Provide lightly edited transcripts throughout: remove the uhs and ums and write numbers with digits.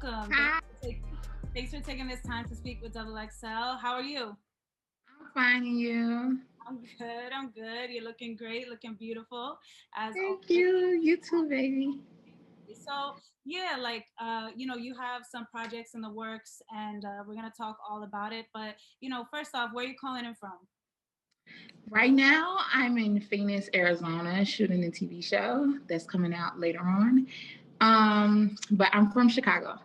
welcome. Hi, Thanks for taking this time to speak with Double XL. How are you? I'm finding you. I'm good. I'm good. You're looking great, looking beautiful as Thank always. you. You too, baby. So yeah, you have some projects in the works, and we're gonna talk all about it. But first off, where are you calling in from? Right now, I'm in Phoenix, Arizona, shooting a TV show that's coming out later on. But I'm from Chicago.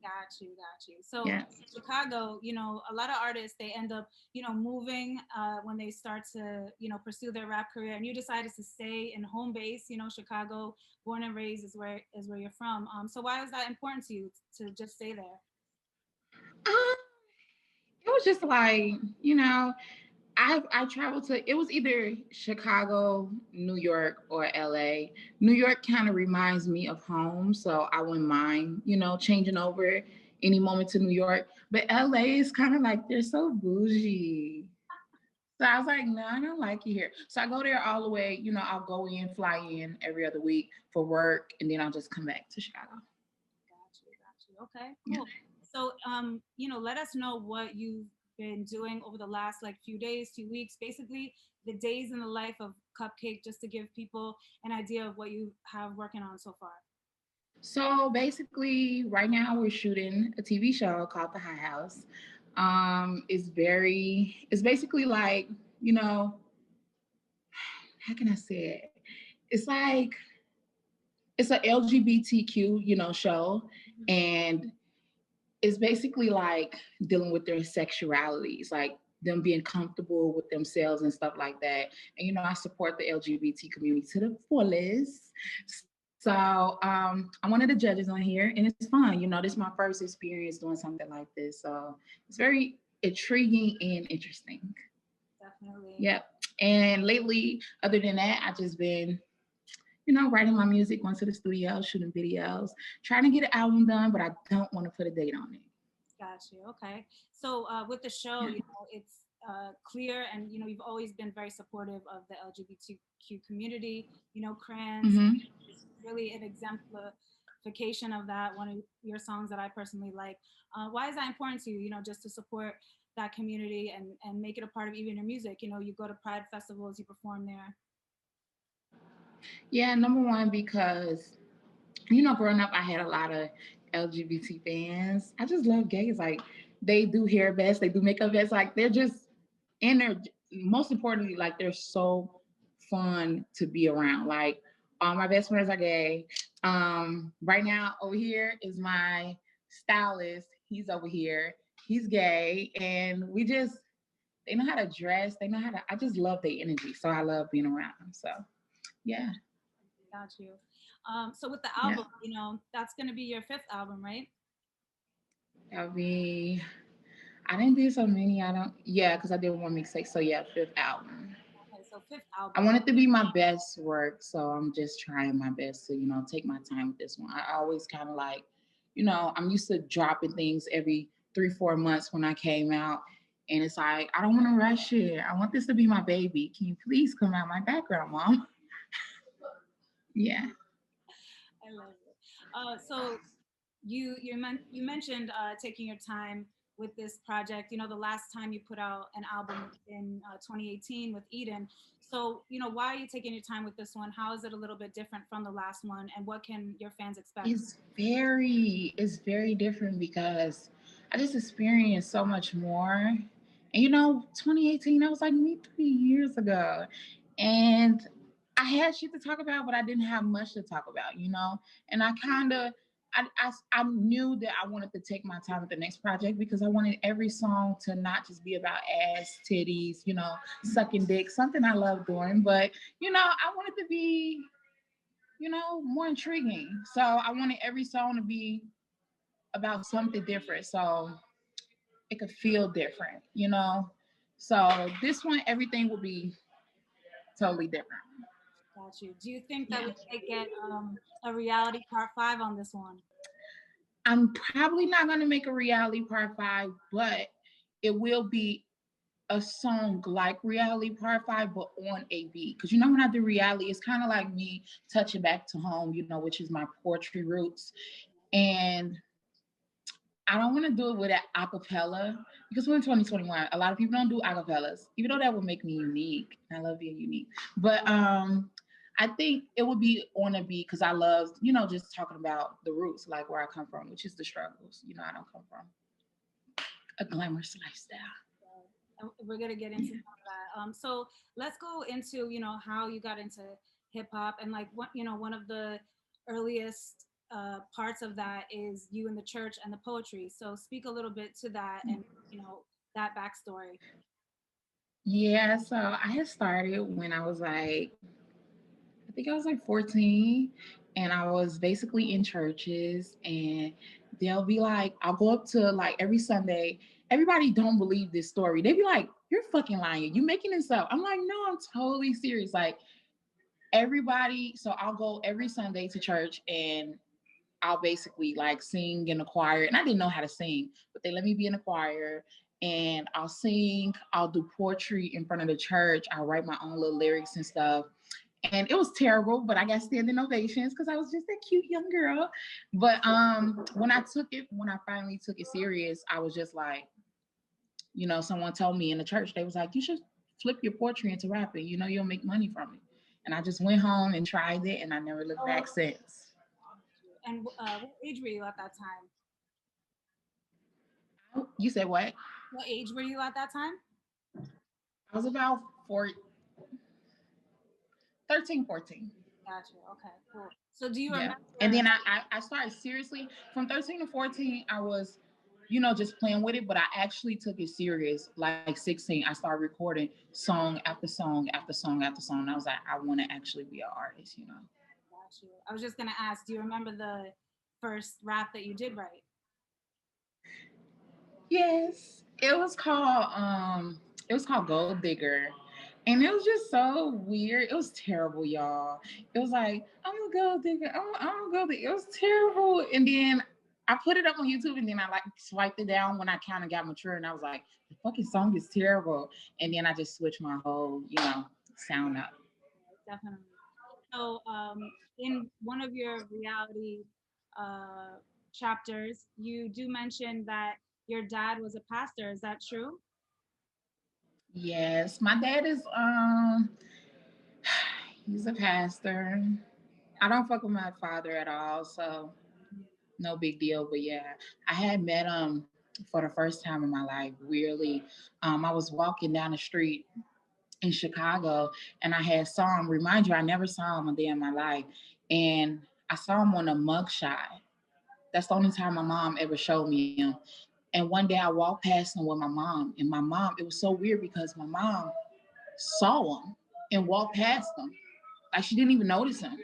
Got you, got you. So Yeah. Chicago, a lot of artists they end up, moving when they start to, pursue their rap career. And you decided to stay in home base, Chicago, born and raised is where you're from. So why is that important to you to just stay there? Um, it was just like, you know, I traveled to it was either Chicago, New York, or LA. New York kind of reminds me of home, so I wouldn't mind, changing over any moment to New York. But LA is kind of like they're so bougie. So I was like, no, I don't like it here. So I go there all the way, I'll go in, fly in every other week for work, and then I'll just come back to Chicago. Got you, got you. Okay, Yeah. cool. So, let us know what you've been doing over the last like few days, few weeks, basically the days in the life of CupcakKe, just to give people an idea of what you have working on so far. So basically, right now we're shooting a TV show called The Hot Haus. It's basically like, you know, how can I say it? It's like, it's a LGBTQ, show. And it's basically like dealing with their sexualities, like them being comfortable with themselves and stuff like that. And I support the LGBT community to the fullest. So I'm one of the judges on here, and it's fun. This is my first experience doing something like this, so it's very intriguing and interesting. Definitely. Yep. And lately, other than that, I just been writing my music, going to the studio, shooting videos, trying to get an album done, but I don't want to put a date on it. Got you. Okay. So with the show, Yeah. it's clear, and you've always been very supportive of the LGBTQ community. Crayons Mm-hmm. is really an exemplification of that. One of your songs that I personally like. Why is that important to you? Just to support that community and make it a part of even your music. You go to Pride festivals, you perform there. Yeah, number one, because growing up, I had a lot of LGBT fans. I just love gays. Like, they do hair best, they do makeup best. Like, they're just, and they're, most importantly, like, they're so fun to be around. Like, all my best friends are gay. Right now, over here is my stylist. He's over here. He's gay. And they know how to dress. They know how to, I just love their energy. So I love being around them. So, yeah. Got you. So with the Yeah. album, that's gonna be your fifth album, right? That'll be I didn't do so many. I don't. Yeah, because I did one mixtape. So yeah, fifth album. Okay, so fifth I album. want it to be my best work, so I'm just trying my best to take my time with this one. I always kind of like, I'm used to dropping things every 3 4 months when I came out, and it's like I don't want to rush it. I want this to be my baby. Can you please come out my background, mom? Yeah. I love it. So you mentioned taking your time with this project. The last time you put out an album was in 2018 with Eden. So why are you taking your time with this one? How is it a little bit different from the last one, and what can your fans expect? It's very different because I just experienced so much more. And 2018, that was like me 3 years ago. And I had shit to talk about, but I didn't have much to talk about. And I kind of, I knew that I wanted to take my time with the next project because I wanted every song to not just be about ass, titties, sucking dick, something I love doing, but, I wanted to be more intriguing. So I wanted every song to be about something different so it could feel different. So this one, everything will be totally different. Got you. Do you think that Yeah. we might get a reality part five on this one? I'm probably not going to make a reality part five, but it will be a song like reality part five, but on a beat. Because when I do reality, it's kind of like me touching back to home, which is my poetry roots. And I don't want to do it with an acapella because we're in 2021. A lot of people don't do acapellas, even though that would make me unique. I love being unique, but I think it would be on a beat because I love, just talking about the roots, like where I come from, which is the struggles. I don't come from a glamorous lifestyle. And we're gonna get into some of that. So let's go into how you got into hip hop and like what one of the earliest parts of that is you in the church and the poetry. So speak a little bit to that and that backstory. Yeah, so I had started when I was like, I think I was like 14, and I was basically in churches, and they'll be like, I'll go up to like every Sunday. Everybody don't believe this story. They be like, "You're fucking lying. You making this up." I'm like, "No, I'm totally serious." Like everybody, so I'll go every Sunday to church, and I'll basically like sing in a choir. And I didn't know how to sing, but they let me be in a choir. And I'll sing, I'll do poetry in front of the church. I'll write my own little lyrics and stuff. And it was terrible, but I got standing ovations because I was just a cute young girl. But when I finally took it serious, I was just like, someone told me in the church, they was like, you should flip your poetry into rapping. You'll make money from it. And I just went home and tried it, and I never looked back since. And what age were you at that time? You said what? What age were you at that time? I was about 13, 14. Gotcha. Okay, cool. So do you Yeah. remember? And then I started seriously from 13 to 14. I was, just playing with it, but I actually took it serious. Like 16, I started recording song after song after song after song. And I was like, I want to actually be an artist. Gotcha. I was just gonna ask, do you remember the first rap that you did write? Yes. It was called Gold Digger. And it was just so weird. It was terrible, y'all. It was like, I'm a gold digger. I'm a gold digger. It was terrible. And then I put it up on YouTube, and then I like swiped it down when I kind of got mature, and I was like, the fucking song is terrible. And then I just switched my whole, sound up. Definitely. So, in one of your reality uh, chapters, you do mention that your dad was a pastor. Is that true? Yes, my dad is he's a pastor. I don't fuck with my father at all, so no big deal. But yeah, I had met him for the first time in my life. Really, I was walking down the street in Chicago, and I had saw him. Remind you, I never saw him a day in my life, and I saw him on a mugshot. That's the only time my mom ever showed me him. And one day I walked past him with my mom, and my mom, it was so weird because my mom saw him and walked past him. Like she didn't even notice him.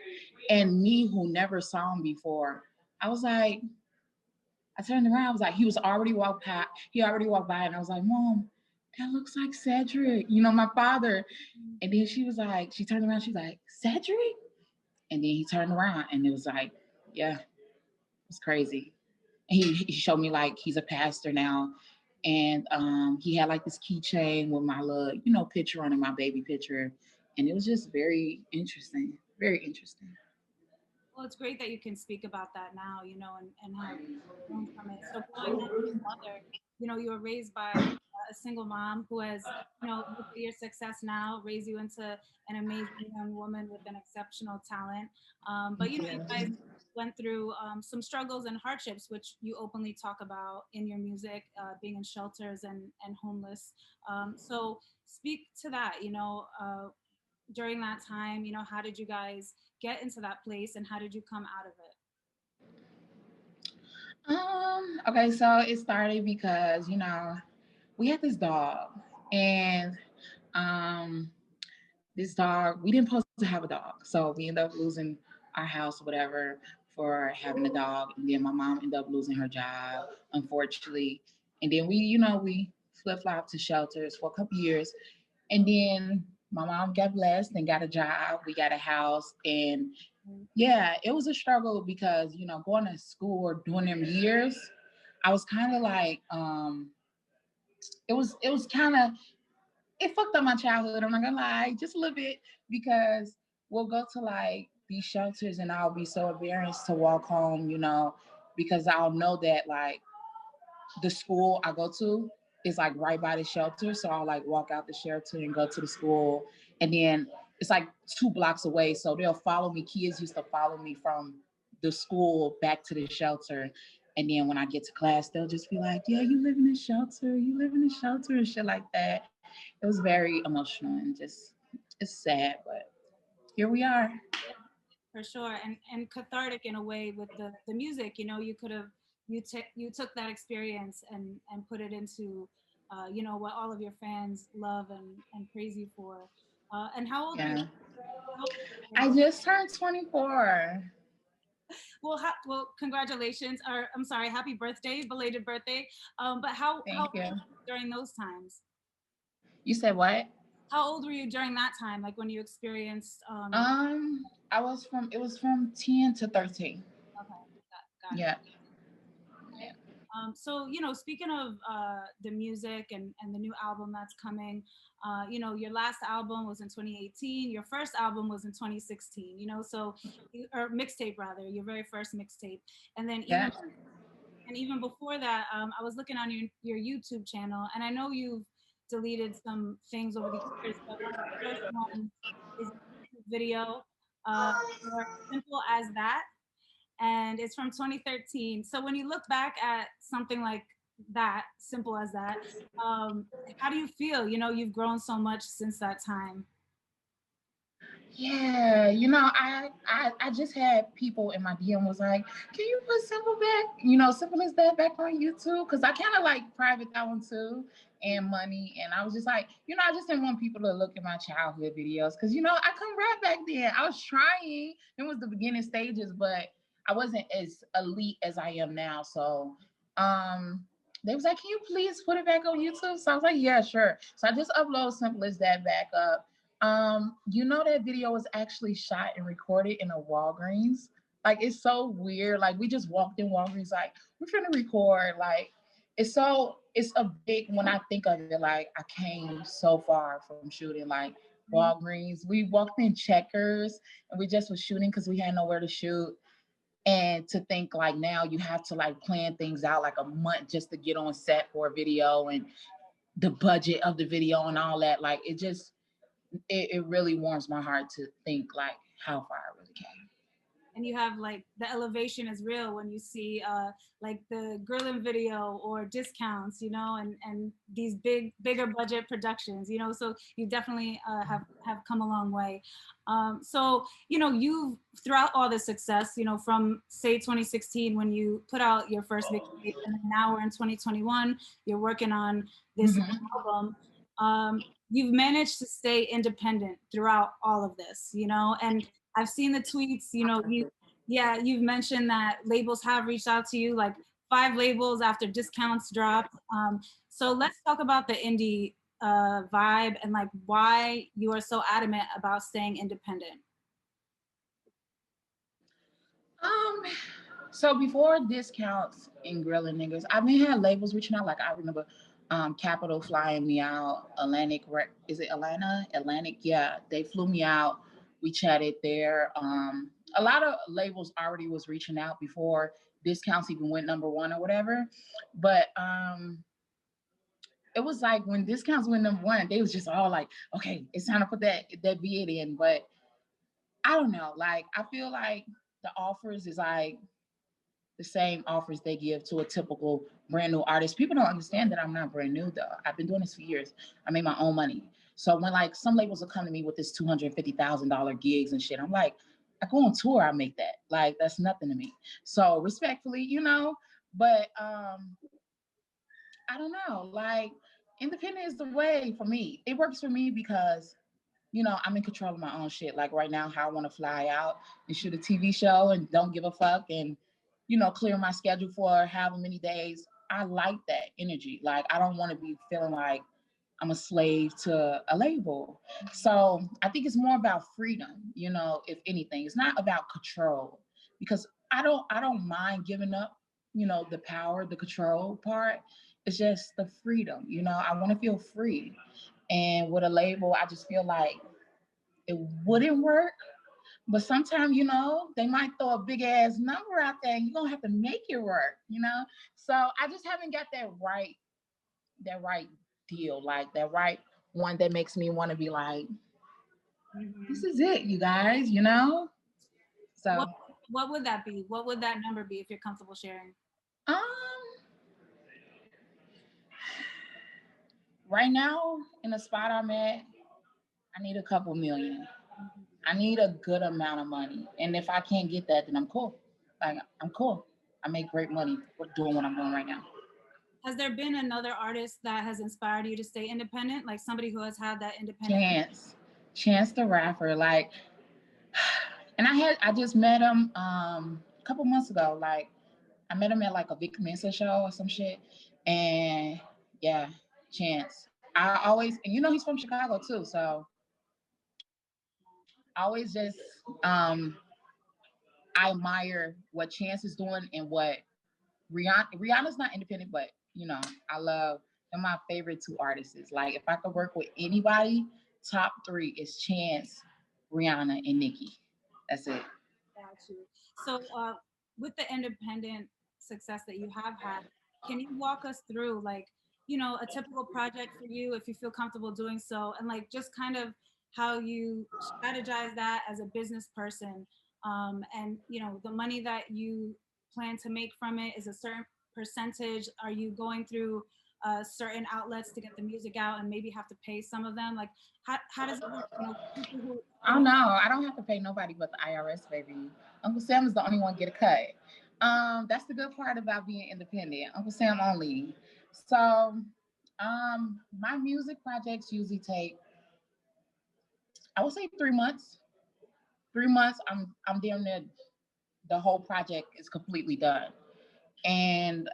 And me, who never saw him before, I was like, I turned around. I was like, he already walked by. He already walked by, and I was like, Mom, that looks like Cedric. My father. And then she was like, she turned around. She's like, Cedric. And then he turned around, and it was like, yeah, it was crazy. And he showed me like he's a pastor now, and he had like this keychain with my little picture on it, my baby picture, and it was just very interesting, very interesting. Well, it's great that you can speak about that now, and how you grown from it. So going back to your mother, you were raised by a single mom who has, look at your success now, raised you into an amazing young woman with an exceptional talent. But you Yeah. guys went through some struggles and hardships, which you openly talk about in your music, being in shelters and homeless. So speak to that. During that time, how did you guys get into that place and how did you come out of it? Okay, so it started because we had this dog, and um this dog, we didn't supposed to have a dog, so we ended up losing our house or whatever for having a dog. And then my mom ended up losing her job, unfortunately. And then we flip-flopped to shelters for a couple years. And then my mom got blessed and got a job. We got a house. And yeah, it was a struggle because, going to school or doing them years, I was kind of like, it was kind of, it fucked up my childhood. I'm not gonna lie, just a little bit, because we'll go to like these shelters and I'll be so embarrassed to walk home, because I'll know that like the school I go to is like right by the shelter. So I'll like walk out the shelter and go to the school. And then it's like 2 blocks away. So they'll follow me. Kids used to follow me from the school back to the shelter. And then when I get to class, they'll just be like, yeah, you live in a shelter. You live in a shelter and shit like that. It was very emotional and just, it's sad, but here we are. For sure, and cathartic in a way with the music. You know, you could have you took that experience and put it into you know, what all of your fans love and praise you for. And how old are you? Yeah. How old are I you? just turned 24. Well, well, congratulations, or I'm sorry, happy birthday, belated birthday. But how Thank old you. were you during those times? You said what? How old were you during that time, like when you experienced? It was from 10 to 13. Okay, got it. Yeah. Okay. So, you know, speaking of the music and the new album that's coming, you know, your last album was in 2018. Your first album was in 2016. You know, so or mixtape rather, your very first mixtape, and then Yeah. even before that, I was looking on your YouTube channel, and I know you've deleted some things over the years, but one of the first ones is a YouTube video for "Simple as That," and it's from 2013. So when you look back at something like that, simple as that, um, how do you feel? You know, you've grown so much since that time. Yeah, I just had people in my DM was like, "Can you put Simple back? Simple as that back on YouTube?" Because I kind of like private that one too, and Money. And I was just like, I just didn't want people to look at my childhood videos because I couldn't rap back then. I was trying. It was the beginning stages, but I wasn't as elite as I am now. So, they was like, "Can you please put it back on YouTube?" So I was like, "Yeah, sure." So I just upload Simple as that back up. That video was actually shot and recorded in a Walgreens. Like, it's so weird. Like, we just walked in Walgreens, like, we're finna record. Like, it's a big, when I think of it, like, I came so far from shooting, like, Walgreens. We walked in Checkers, and we just was shooting because we had nowhere to shoot. And to think, like, now you have to, like, plan things out, like, a month just to get on set for a video and the budget of the video and all that. Like, it really warms my heart to think like how far I really came. And you have like the elevation is real when you see like the grilling video or discounts, you know, and these bigger budget productions, you know, so you definitely have come a long way. So, you know, you've throughout all the success, you know, from say 2016 when you put out your first mixtape, and then now we're in 2021, you're working on this album. You've managed to stay independent throughout all of this, you know, and I've seen the tweets, you know, you've mentioned that labels have reached out to you, like 5 labels after discounts dropped. So let's talk about the indie vibe and like why you are so adamant about staying independent. Um, so before discounts and grilling niggas, I've been had labels reaching out. Like I remember, Capital flying me out. Is it Atlanta? Atlantic, yeah, they flew me out. We chatted there. A lot of labels already was reaching out before discounts even went number one or whatever. But it was like when discounts went number one, they was just all like, okay, it's time to put that vid in. But I don't know. Like I feel like the offers is like the same offers they give to a typical brand new artist. People don't understand that I'm not brand new though. I've been doing this for years. I made my own money. So when like some labels will come to me with this $250,000 gigs and shit, I'm like, I go on tour, I make that. Like that's nothing to me. So respectfully, but I don't know. Like independent is the way for me. It works for me because I'm in control of my own shit. Like right now, how I want to fly out and shoot a TV show and don't give a fuck and, clear my schedule for however many days. I like that energy. Like I don't want to be feeling like I'm a slave to a label. So I think it's more about freedom, if anything. It's not about control because I don't mind giving up, the power, the control part. It's just the freedom, I want to feel free. And with a label, I just feel like it wouldn't work But sometimes, you know, they might throw a big ass number out there and you're gonna have to make it work, you know? So I just haven't got that right deal, like that right one that makes me want to be like, this is it, you guys, you know? So What what would that be? What would that number be if you're comfortable sharing? um right now in the spot I'm at, I need a couple million. I need a good amount of money. And if I can't get that, then I'm cool. Like I'm cool. I make great money doing what I'm doing right now. Has there been another artist that has inspired you to stay independent? Like somebody who has had that independent. Chance the rapper, like, and I just met him a couple months ago. Like I met him at like a Vic Mensa show or some shit. And yeah, Chance. I always, and you know he's from Chicago too, so I always just I admire what Chance is doing and what Rihanna's not independent, but you know, I love, they're my favorite two artists. Like if I could work with anybody, top three is Chance, Rihanna, and Nicki. That's it. Got you. So, with the independent success that you have had, can you walk us through, like, a typical project for you, if you feel comfortable doing so, and like just kind of how you strategize that as a business person, and the money that you plan to make from it is a certain percentage. Are you going through certain outlets to get the music out, and maybe have to pay some of them? Like, how does it work? People who Oh no, I don't have to pay nobody but the IRS, baby. Uncle Sam is the only one get a cut. That's the good part about being independent. Uncle Sam only. So, my music projects usually take, I would say 3 months. 3 months, I'm damn near the whole project is completely done. And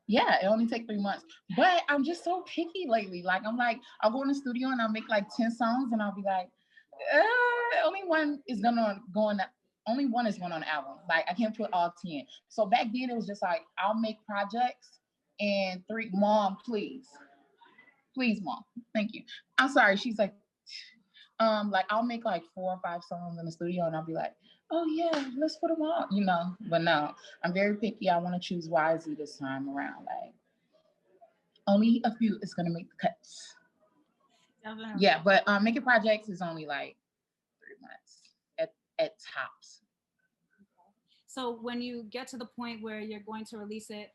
yeah, it only take 3 months. But I'm just so picky lately. Like I'm like, I'll go in the studio and I'll make like 10 songs and I'll be like, only one is gonna go on the, only one is going on the album. Like I can't put all 10. So back then it was just like I'll make projects and three, mom, please. Please, mom. Thank you. I'm sorry. She's like I'll make like 4 or 5 songs in the studio and I'll be like, oh yeah, let's put them on, you know. But no, I'm very picky. I want to choose wisely this time around. Like only a few is gonna make the cuts. definitely. Yeah, but making projects is only like 3 months at tops. So when you get to the point where you're going to release it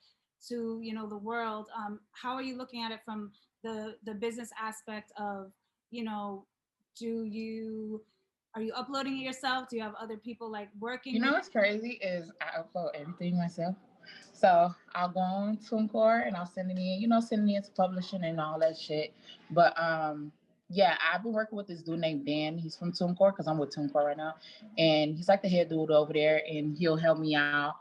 to the world, how are you looking at it from the business aspect of, do you are you uploading it yourself? Do you have other people like working You know with what's crazy is I upload everything myself. So I'll go on TuneCore and I'll send it in, you know, send it in to publishing and all that shit. But yeah, I've been working with this dude named Dan. He's from TuneCore because I'm with TuneCore right now. And he's like the head dude over there and he'll help me out.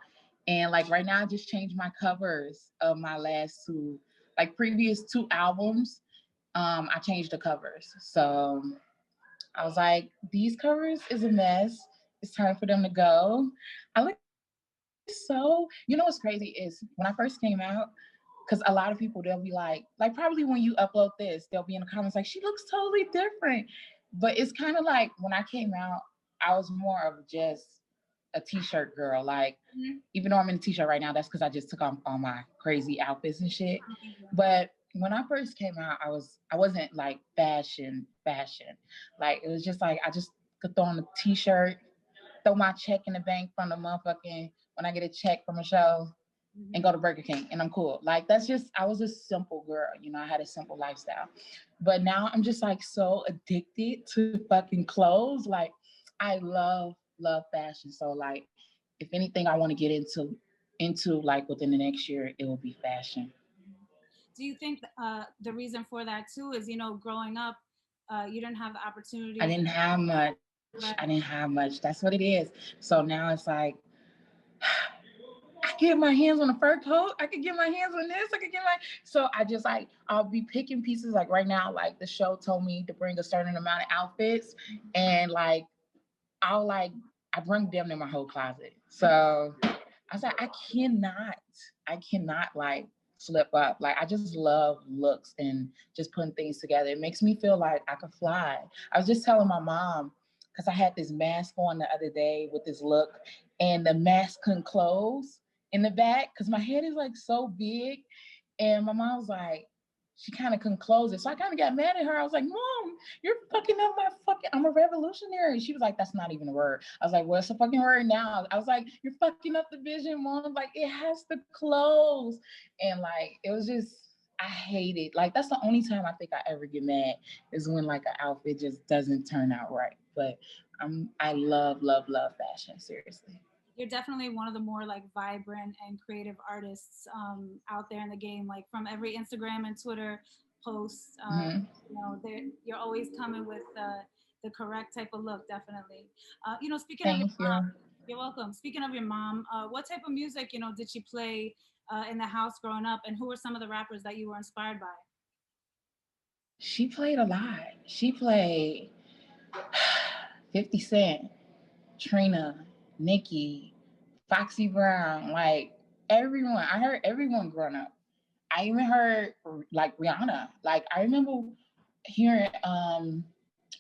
And like right now I just changed my covers of my last two, like previous two albums. I changed the covers. So I was like, these covers is a mess. It's time for them to go. I look so, you know what's crazy is when I first came out, because a lot of people they'll be like probably when you upload this, they'll be in the comments like she looks totally different. But it's kind of like when I came out, I was more of just a t-shirt girl. Like even though I'm in a t-shirt right now, that's because I just took off all my crazy outfits and shit. But when I first came out, I wasn't like fashion. Like it was just like I just could throw on a t-shirt, throw my check in the bank from the motherfucking when I get a check from a show and go to Burger King and I'm cool. Like that's just I was a simple girl, you know, I had a simple lifestyle. But now I'm just like so addicted to fucking clothes. Like I love fashion. So like if anything I want to get into like within the next year, it will be fashion. Do you think the reason for that too is, growing up, you didn't have the I opportunity? didn't have much. I Right. didn't have much. That's what it is. So now it's like I get my hands on a fur coat. I could get my hands on this. I could get my. So I just like I'll be picking pieces. Like right now, like the show told me to bring a certain amount of outfits, and like I'll like I bring them in my whole closet. So I was like, I cannot like slip up. Like I just love looks and just putting things together. It makes me feel like I could fly. I was just telling my mom because I had this mask on the other day with this look, and the mask couldn't close in the back because my head is like so big. And my mom was like, she kind of couldn't close it. So I kind of got mad at her. I was like, Mom, you're fucking up my fucking, I'm a revolutionary. She was like, that's not even a word. I was like, well, it's a fucking word now. I was like, you're fucking up the vision, Mom. Like, it has to close. And like, it was just, I hate it. Like, that's the only time I think I ever get mad is when like an outfit just doesn't turn out right. But I love, love, love fashion, seriously. You're definitely one of the more like vibrant and creative artists out there in the game. Like from every Instagram and Twitter post, Mm-hmm. you're always coming with the correct type of look. Definitely. Speaking of your Thank mom, you. you're welcome. Speaking of your mom, what type of music did she play in the house growing up, and who were some of the rappers that you were inspired by? She played a lot. She played 50 Cent, Trina, Nicki, Foxy Brown, like everyone. I heard everyone growing up. I even heard like Rihanna. Like I remember hearing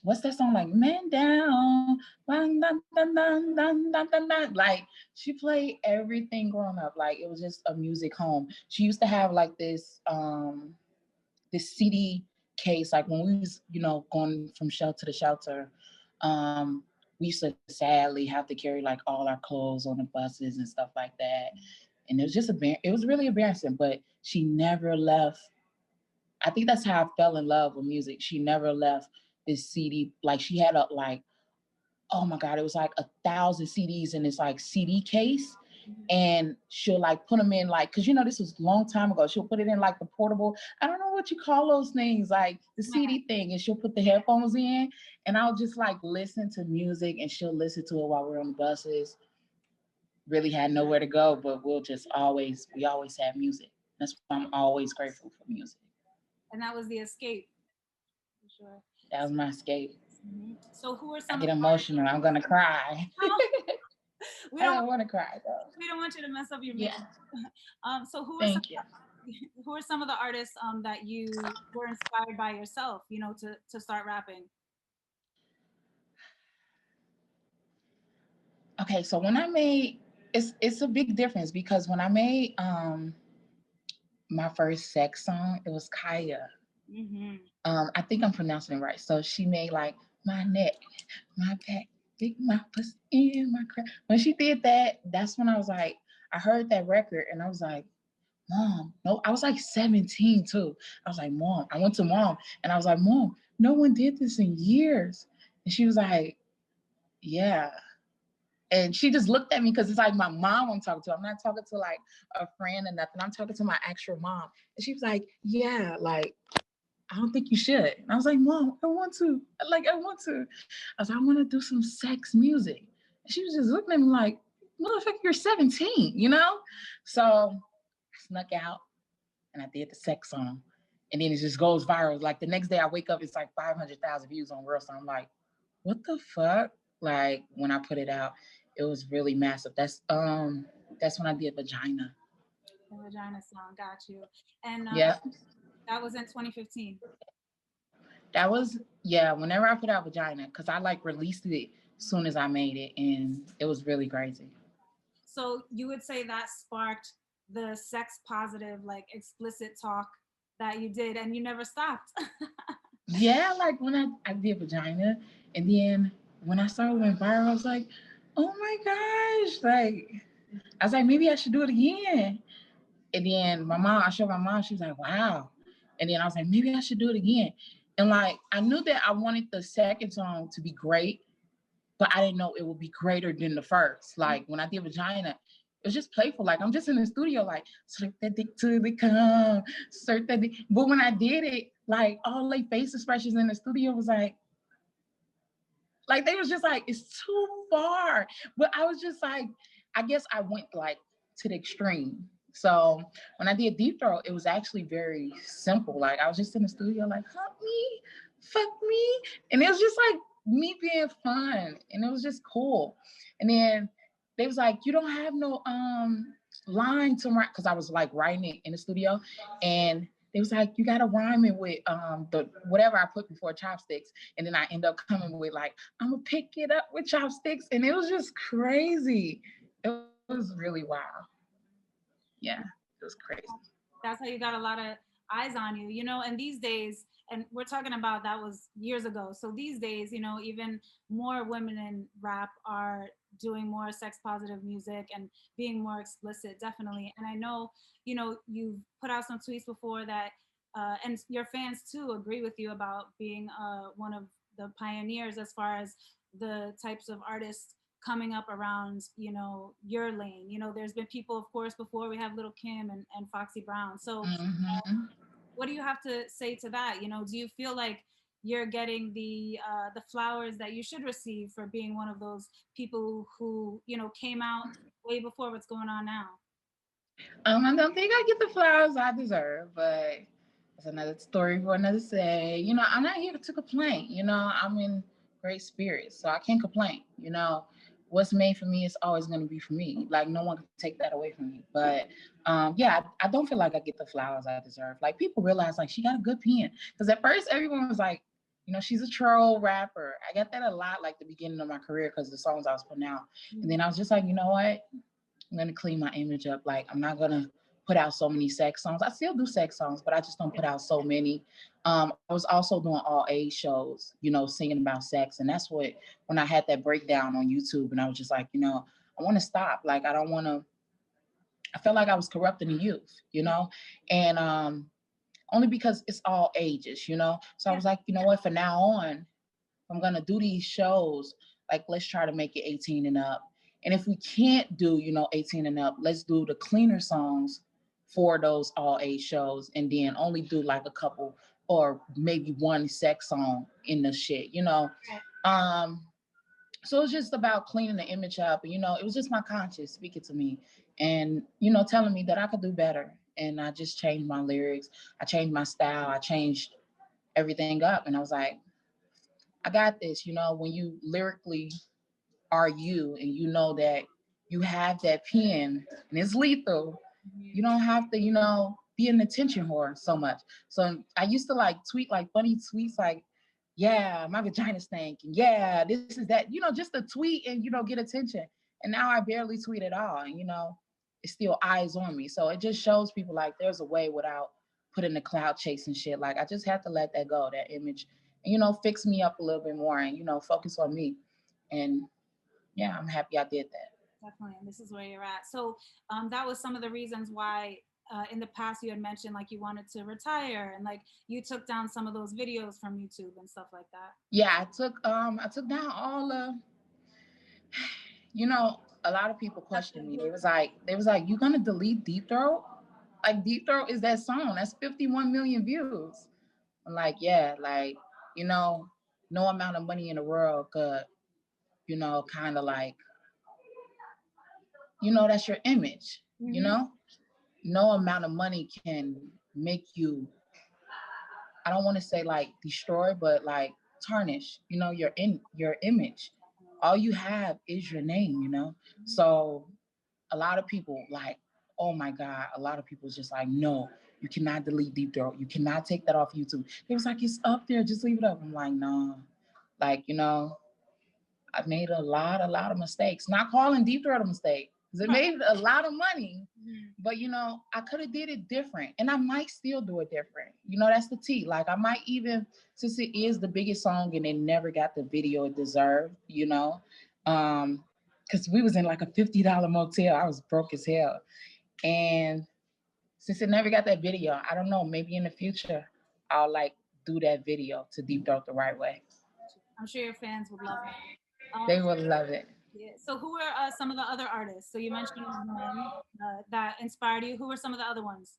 what's that song like Man Down, dun, dun, dun, dun, dun, dun, dun, dun. Like she played everything growing up. Like it was just a music home. She used to have like this CD case, like when we was, going from shelter to shelter, we used to sadly have to carry like all our clothes on the buses and stuff like that. And it was really embarrassing, but she never left. I think that's how I fell in love with music. She never left this CD. Like she had oh my God, it was like 1,000 CDs in this like CD case. And she'll like put them in like, cause this was a long time ago. She'll put it in like the portable, I don't know what you call those things, like the CD thing. And she'll put the headphones in and I'll just like listen to music and she'll listen to it while we're on the buses. Really had nowhere to go, but we always have music. That's why I'm always grateful for music. And that was the escape, for sure. That was my escape. So who are I some of get the emotional. I'm gonna cry. we I don't don't want to cry though. we don't want you to mess up your mood. Yeah. So Thank you. who are some of the artists that you were inspired by yourself, to start rapping? Okay, so when I made it's a big difference because when I made my first sex song, it was Kaya. Mm-hmm. I think I'm pronouncing it right. So she made like my neck, my back, big my pussy in my crack. When she did that, that's when I was like, I heard that record and I was like, Mom, no, I was like 17 too. I was like, Mom, I went to Mom and I was like, Mom, no one did this in years. And she was like, yeah. And she just looked at me because it's like my mom I'm talking to. I'm not talking to like a friend or nothing. I'm talking to my actual mom. And she was like, yeah, like, I don't think you should. And I was like, Mom, I want to. Like, I want to. I was like, I want to do some sex music. And she was just looking at me like, motherfucker, you're 17, So I snuck out and I did the sex song. And then it just goes viral. Like the next day I wake up, it's like 500,000 views on Real. So I'm like, what the fuck? Like when I put it out, it was really massive. That's when I did Vagina. The Vagina song, got you. And Yeah. that was in 2015. That was, yeah, whenever I put out Vagina, because I like released it as soon as I made it, and it was really crazy. So you would say that sparked the sex positive, like explicit talk that you did, and you never stopped. Yeah, like when I did Vagina, and then when I saw it went viral, I was like, oh my gosh, like, I was like, maybe I should do it again. And then I showed my mom, she was like, wow. And then I was like, maybe I should do it again. And like, I knew that I wanted the second song to be great, but I didn't know it would be greater than the first. Like when I did Vagina, it was just playful. Like I'm just in the studio, like, slurp that dick to the come, slurp that dick. But when I did it, like all like face expressions in the studio was like they was just like, it's too far. But I was just like, I guess I went like to the extreme. So when I did Deep Throat, it was actually very simple. Like I was just in the studio, like, fuck me, fuck me. And it was just like me being fun. And it was just cool. And then they was like, you don't have no line to write, because I was like writing it in the studio. And It was like, you got to rhyme it with the whatever I put before chopsticks. And then I end up coming with like, I'm going to pick it up with chopsticks. And it was just crazy. It was really wild. Yeah, it was crazy. That's how you got a lot of eyes on you, and these days, and we're talking about that was years ago. So these days, even more women in rap are doing more sex positive music and being more explicit, definitely. And I know, you've put out some tweets before that, and your fans too agree with you about being one of the pioneers as far as the types of artists coming up around your lane. There's been people, of course, before. We have Little Kim and Foxy Brown. So Mm-hmm. what do you have to say to that? Do you feel like you're getting the flowers that you should receive for being one of those people who came out way before what's going on now? I don't think I get the flowers I deserve, but that's another story for another day. I'm not here to complain. I'm in great spirits, so I can't complain. What's made for me is always going to be for me. Like, no one can take that away from me. But yeah, I don't feel like I get the flowers I deserve. Like, people realize, like, she got a good pen. Because at first, everyone was like, she's a troll rapper. I got that a lot, like, the beginning of my career because the songs I was putting out. And then I was just like, you know what? I'm gonna clean my image up. Like, I'm not gonna put out so many sex songs. I still do sex songs, but I just don't put out so many. I was also doing all age shows, singing about sex, and that's what when I had that breakdown on YouTube, and I was just like, I want to stop. Like, I don't want to. I felt like I was corrupting the youth, and only because it's all ages. So I was like, you know what? From now on, I'm gonna do these shows, like, let's try to make it 18 and up. And if we can't do, 18 and up, let's do the cleaner songs for those all age shows, and then only do like a couple or maybe one sex song in the shit. Um, so it's just about cleaning the image up. And, it was just my conscience speaking to me and, telling me that I could do better. And I just changed my lyrics. I changed my style. I changed everything up. And I was like, I got this. When you lyrically are you and you know that you have that pen and it's lethal, you don't have to, be an attention whore so much. So I used to like tweet like funny tweets like, yeah, my vagina stank, and yeah, this is that, just a tweet and, get attention. And now I barely tweet at all. And, it's still eyes on me. So it just shows people like there's a way without putting the cloud chasing shit. Like, I just have to let that go, that image, and, fix me up a little bit more and, focus on me. And yeah, I'm happy I did that. Definitely, and this is where you're at. So that was some of the reasons why in the past you had mentioned like you wanted to retire, and like you took down some of those videos from YouTube and stuff like that. Yeah, I took down all a lot of people questioned me. They was like, you gonna delete Deep Throat? Like, Deep Throat is that song. That's 51 million views. I'm like, yeah, like, you know, no amount of money in the world could, kind of like, that's your image, no amount of money can make you, I don't want to say like destroy, but like tarnish, your image. All you have is your name. So a lot of people like, oh my God, a lot of people is just like, no, you cannot delete Deep Throat. You cannot take that off YouTube. It was like, it's up there, just leave it up. I'm like, no. Like, I've made a lot of mistakes. Not calling Deep Throat a mistake, because it made a lot of money. But I could have did it different, and I might still do it different. That's the T. Like, I might even, since it is the biggest song and it never got the video it deserved. Because we was in like a $50 motel. I was broke as hell, and since it never got that video, I don't know. Maybe in the future, I'll like do that video to Deep Throat the right way. I'm sure your fans would love that. They will love it. Yeah. So who are some of the other artists? So you mentioned one that inspired you. Who are some of the other ones?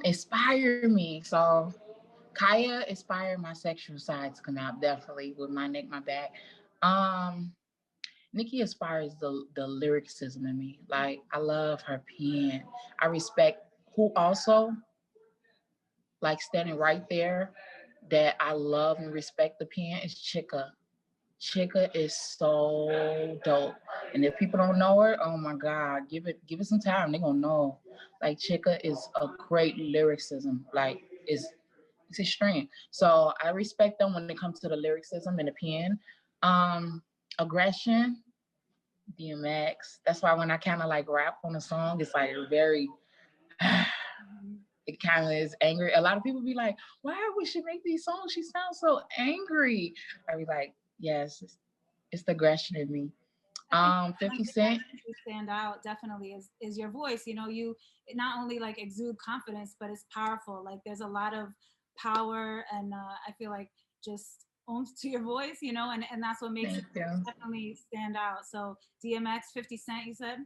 Inspire me. So Kaya inspired my sexual side to come out, definitely, with My Neck, My Back. Nikki inspires the lyricism in me. Like, I love her pen. I respect who also like standing right there that I love and respect the pen is Chika. Chicka is so dope. And if people don't know her, oh my God, give it some time. They're gonna know. Like Chicka is a great lyricism. Like it's extreme. So I respect them when it comes to the lyricism and the pen. Aggression, DMX. That's why when I kind of like rap on a song, it's like very it kind of is angry. A lot of people be like, why would she make these songs? She sounds so angry. I be like, yes, it's the aggression in me. I think one 50 thing that Cent. makes you stand out definitely is your voice. You know, you not only like exude confidence, but it's powerful. Like there's a lot of power, and I feel like just owns to your voice. You know, and that's what makes it Thank you. definitely stand out. So DMX, 50 Cent, you said.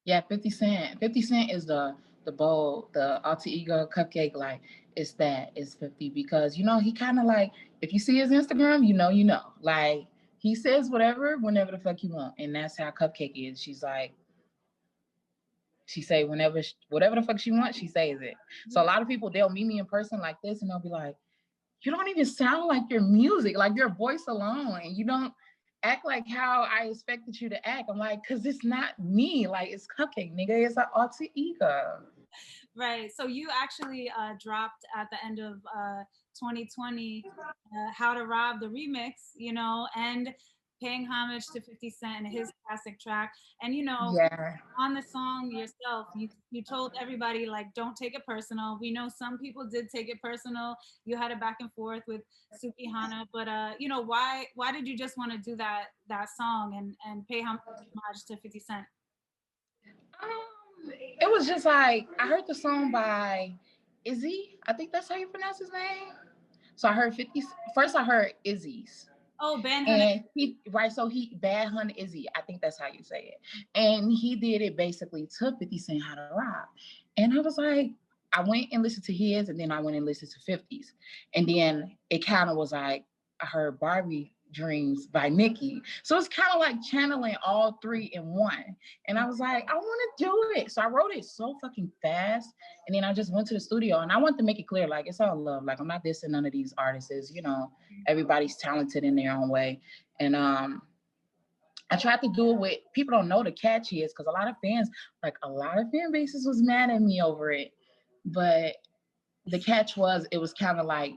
Yeah, 50 Cent. 50 Cent is the bold, the alter ego CupcakKe. Like it's 50 because he kind of like if you see his Instagram, you know. Like he says whatever, whenever the fuck you want, and that's how CupcakKe is. She's like she say whatever the fuck she wants, she says it. So a lot of people they'll meet me in person like this, and they'll be like, "You don't even sound like your music, like your voice alone, and you don't act like how I expected you to act." I'm like, "Cause it's not me. Like it's CupcakKe, nigga. It's an alter ego." Right. So you actually dropped at the end of 2020 How to Rob the remix, and paying homage to 50 Cent and his classic track. And, Yeah. on the song yourself, you told everybody, like, don't take it personal. We know some people did take it personal. You had a back and forth with Suki Hana, but, why did you just want to do that song and pay homage to 50 Cent? It was just like I heard the song by Izzy. I think that's how you pronounce his name. So I heard 50. First, I heard Izzy's. Oh, Ben Hunter. And he Bad Hun Izzy, I think that's how you say it. And he did it basically to 50 Cent How to Rob. And I was like, I went and listened to his, and then I went and listened to 50's. And then it kind of was like, I heard Barbie Dreams by Nicki. So it's kind of like channeling all three in one. And I was like, I want to do it. So I wrote it so fucking fast. And then I just went to the studio, and I wanted to make it clear, like, it's all love. Like, I'm not dissing none of these artists. Everybody's talented in their own way. And I tried to do it with people don't know the catch is because a lot of fan bases was mad at me over it. But the catch was it was kind of like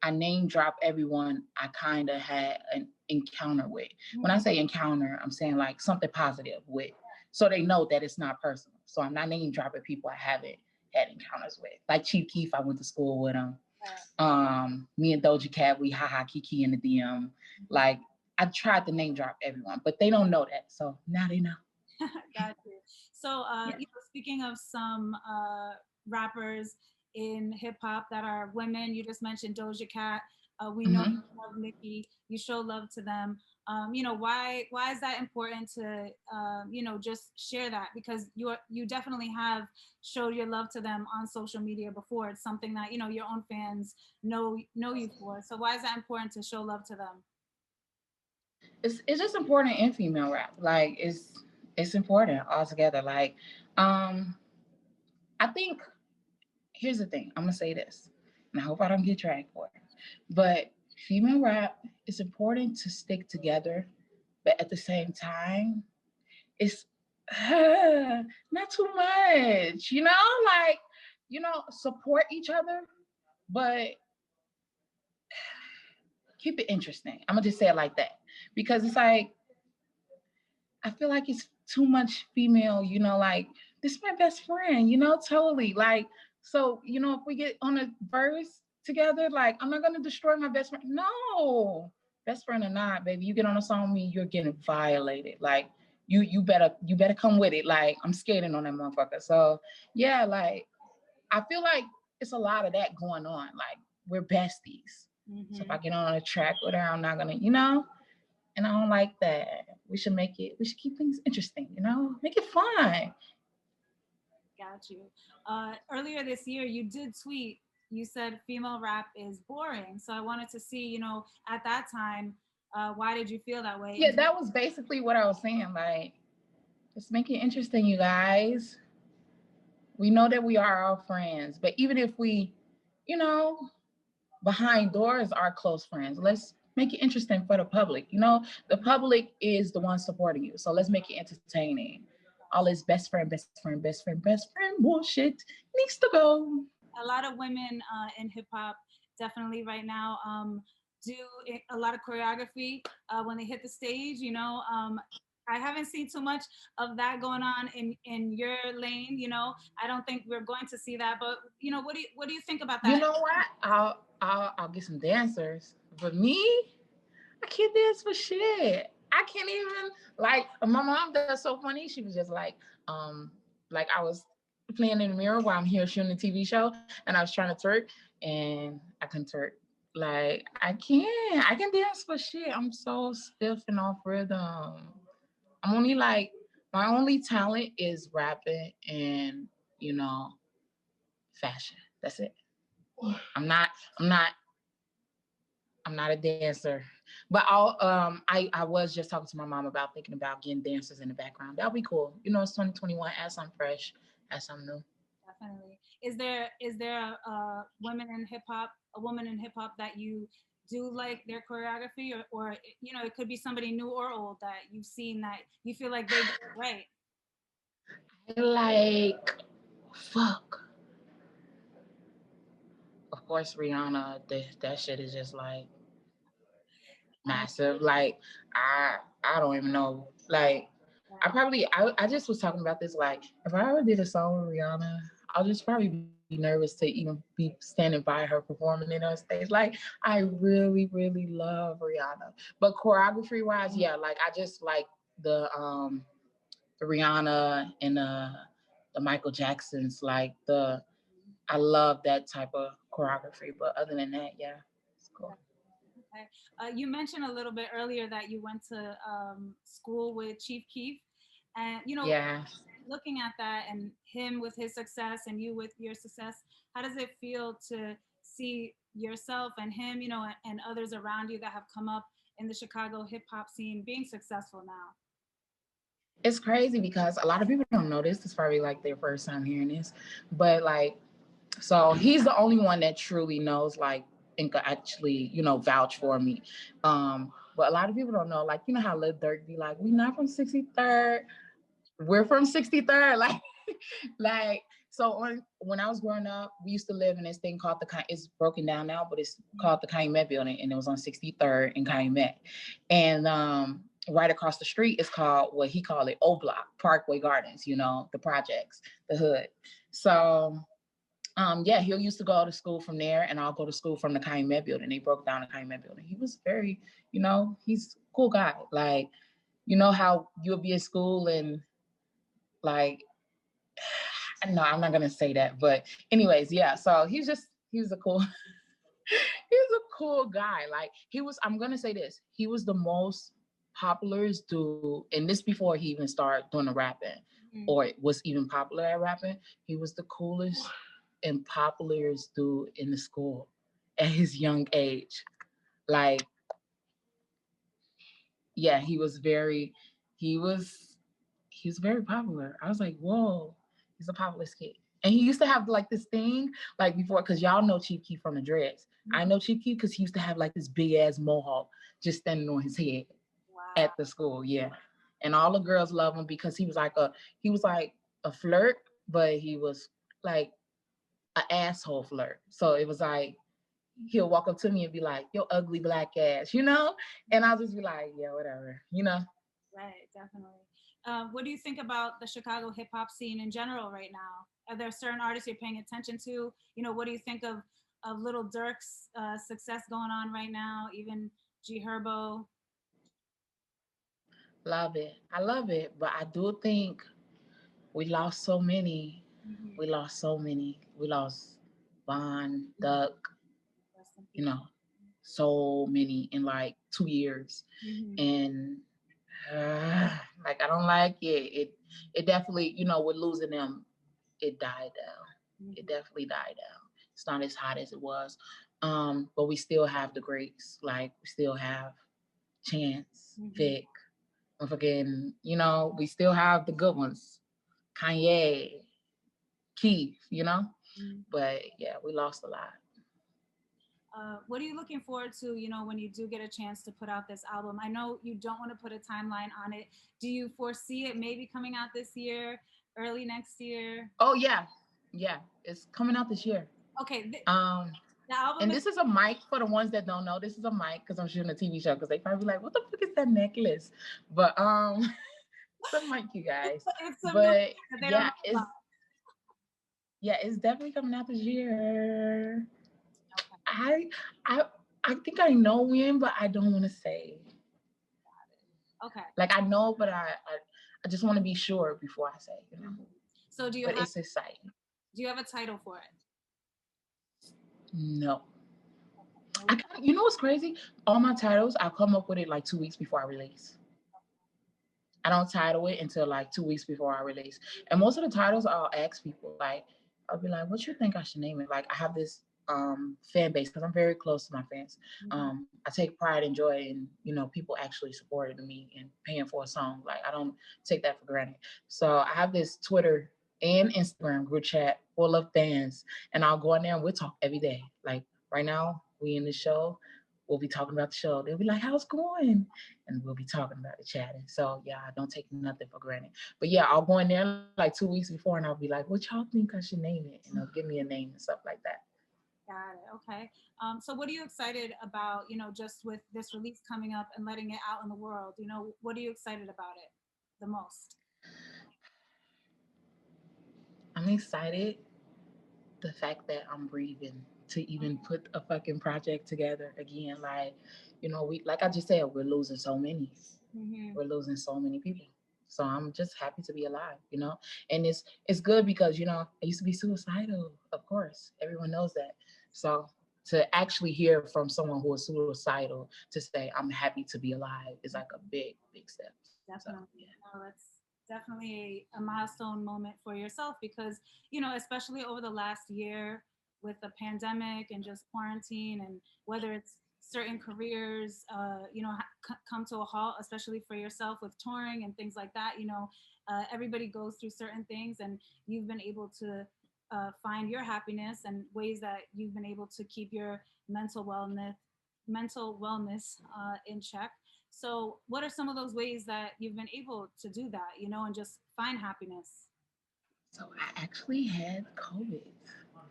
I name drop everyone I kind of had an encounter with. When I say encounter, I'm saying like something positive with, so they know that it's not personal. So I'm not name dropping people I haven't had encounters with. Like Chief Keef, I went to school with him. Me and Doja Cat, we Kiki in the DM. Like I tried to name drop everyone, but they don't know that. So now they know. Got you. So, speaking of some rappers in hip hop that are women, you just mentioned Doja Cat. We know you love Nicki. You show love to them. Why is that important to just share that, because you definitely have showed your love to them on social media before. It's something that your own fans know you for. So why is that important to show love to them? It's just important in female rap. Like it's important altogether. Like I think here's the thing. I'm gonna say this, and I hope I don't get dragged for it. But female rap, it's important to stick together, but at the same time, it's not too much. Like support each other, but keep it interesting. I'm gonna just say it like that because it's like I feel like it's too much female, like this is my best friend, totally. Like, so, if we get on a verse together, like, I'm not gonna destroy my best friend. No, best friend or not, baby. You get on a song with me, you're getting violated. Like, you better come with it. Like, I'm skating on that motherfucker. So yeah, like I feel like it's a lot of that going on. Like, we're besties. So if I get on a track with her, I'm not gonna, and I don't like that. We should keep things interesting, make it fun. Got you. Earlier this year, you did tweet, you said female rap is boring. So I wanted to see, at that time, why did you feel that way? Yeah, that was basically what I was saying. Like, let's make it interesting, you guys. We know that we are all friends, but even if we, behind doors are close friends, let's make it interesting for the public. You know, the public is the one supporting you. So let's make it entertaining. All this best friend, best friend, best friend, best friend bullshit needs to go. A lot of women in hip hop definitely right now do a lot of choreography when they hit the stage. You know, I haven't seen too much of that going on in your lane. You know, I don't think we're going to see that. But you know, what do you think about that? You know what? I'll get some dancers. But me, I can't dance for shit. I can't even like my mom does so funny. She was just like I was playing in the mirror while I'm here shooting a TV show and I was trying to twerk and I couldn't twerk. Like I can't. I can dance for shit. I'm so stiff and off rhythm. I'm only like my only talent is rapping and you know fashion. That's it. I'm not I'm not I'm not a dancer. But I was just talking to my mom about thinking about getting dancers in the background. That'll be cool. You know, it's 2021, add something fresh, add something new. Definitely. Is there a women in hip hop, a woman in hip hop that you do like their choreography, or you know, it could be somebody new or old that you've seen that you feel like they get it right. Like fuck. Of course Rihanna, that shit is just like massive. Like I don't even know. Like I just was talking about this. Like if I ever did a song with Rihanna, I'll just probably be nervous to even be standing by her performing it on stage. Like I really love Rihanna, but choreography wise, yeah, like I just like the Rihanna and the Michael Jacksons. Like I love that type of choreography. But other than that, yeah, it's cool. Okay. You mentioned a little bit earlier that you went to school with Chief Keef, and you know, Yeah. looking at that and him with his success and you with your success, how does it feel to see yourself and him, you know, and others around you that have come up in the Chicago hip hop scene being successful now? It's crazy because a lot of people don't know this. It's probably like their first time hearing this. But like, so he's the only one that truly knows, like, and could actually, you know, vouch for me. But a lot of people don't know, like, you know how Lil Durk be like, we not from 63rd, we're from 63rd. Like, like, so when I was growing up, we used to live in this thing called it's broken down now, but it's called the Calumet building, and it was on 63rd in Calumet. And right across the street is called what he called it O Block, Parkway Gardens, you know, the projects, the hood. So yeah, he used to go to school from there, and I'll go to school from the Calumet building. They broke down the Calumet building. He was very, you know, he's a cool guy. Like, you know how you'll be in school and like, no, I'm not gonna say that, but anyways, yeah. So he was a cool, he's a cool guy. Like I'm gonna say this, he was the most popular dude, and this before he even started doing the rapping, or was even popular at rapping. He was the coolest and popularest dude in the school at his young age. Like, yeah, he was he was very popular. I was like, whoa, he's a popular kid. And he used to have like this thing, like before, because y'all know Chief Keef from the dreads. I know Chief Keef because he used to have like this big ass mohawk just standing on his head at the school. Yeah. And all the girls love him because he was like a flirt, but he was like an asshole flirt. So it was like he'll walk up to me and be like, "Yo, ugly black ass," you know? And I'll just be like, "Yeah, whatever," you know? Right, definitely. What do you think about the Chicago hip hop scene in general right now? Are there certain artists you're paying attention to? You know, what do you think of Little Durk's success going on right now? Even G Herbo. Love it. I love it. But I do think we lost so many. Mm-hmm. We lost so many. We lost Von, Duck, you know, so many in like 2 years. Mm-hmm. And like I don't like it. It definitely, you know, with losing them, it died down. Mm-hmm. It definitely died down. It's not as hot as it was. But we still have the greats. Like we still have Chance, Vic, and fucking, you know, we still have the good ones. Kanye, Keith, you know? But yeah, we lost a lot. what are you looking forward to, when you do get a chance to put out this album? I know you don't want to put a timeline on it. Do you foresee it maybe coming out this year, early next year? Oh yeah, it's coming out this year. Okay, the And album is this is a mic for the ones that don't know. This is a mic because I'm shooting a TV show. Because they probably like, what the fuck is that necklace? But it's a mic, you guys. it's a movie But that they don't yeah, know about. it's definitely coming out this year. Okay, I I I think I know when, but I don't want to say. okay. Like I know, but I just want to be sure before I say. So But it's exciting. do you have a title for it? No. No. You know what's crazy? All my titles, I come up with it like 2 weeks before I release. I don't title it until like 2 weeks before I release. And most of the titles I'll ask people, like, I'll be like, what you think I should name it? Like I have this fan base because I'm very close to my fans. I take pride and joy in, people actually supporting me and paying for a song. Like I don't take that for granted. So I have this Twitter and Instagram group chat full of fans, and I'll go in there and we'll talk every day. Like right now, we in the show, we'll be talking about the show. They'll be like, how's it going? And we'll be talking about it, chatting. So yeah, I don't take nothing for granted. But yeah, I'll go in there like 2 weeks before and I'll be like, what y'all think I should name it? And they'll give me a name and stuff like that. Got it. Okay. So what are you excited about, just with this release coming up and letting it out in the world? What are you excited about it the most? I'm excited the fact that I'm breathing to even put a fucking project together again. Like, we like I just said, we're losing so many. Mm-hmm. We're losing so many people. So I'm just happy to be alive. And it's good because, I used to be suicidal, of course. Everyone knows that. So to actually hear from someone who is suicidal to say I'm happy to be alive is like a big, big step. So Definitely. yeah. No, that's definitely a milestone moment for yourself because, especially over the last year with the pandemic and just quarantine, and whether it's certain careers, come to a halt, especially for yourself with touring and things like that. Everybody goes through certain things, and you've been able to find your happiness and ways that you've been able to keep your mental wellness in check. So, what are some of those ways that you've been able to do that, and just find happiness? So I actually had COVID.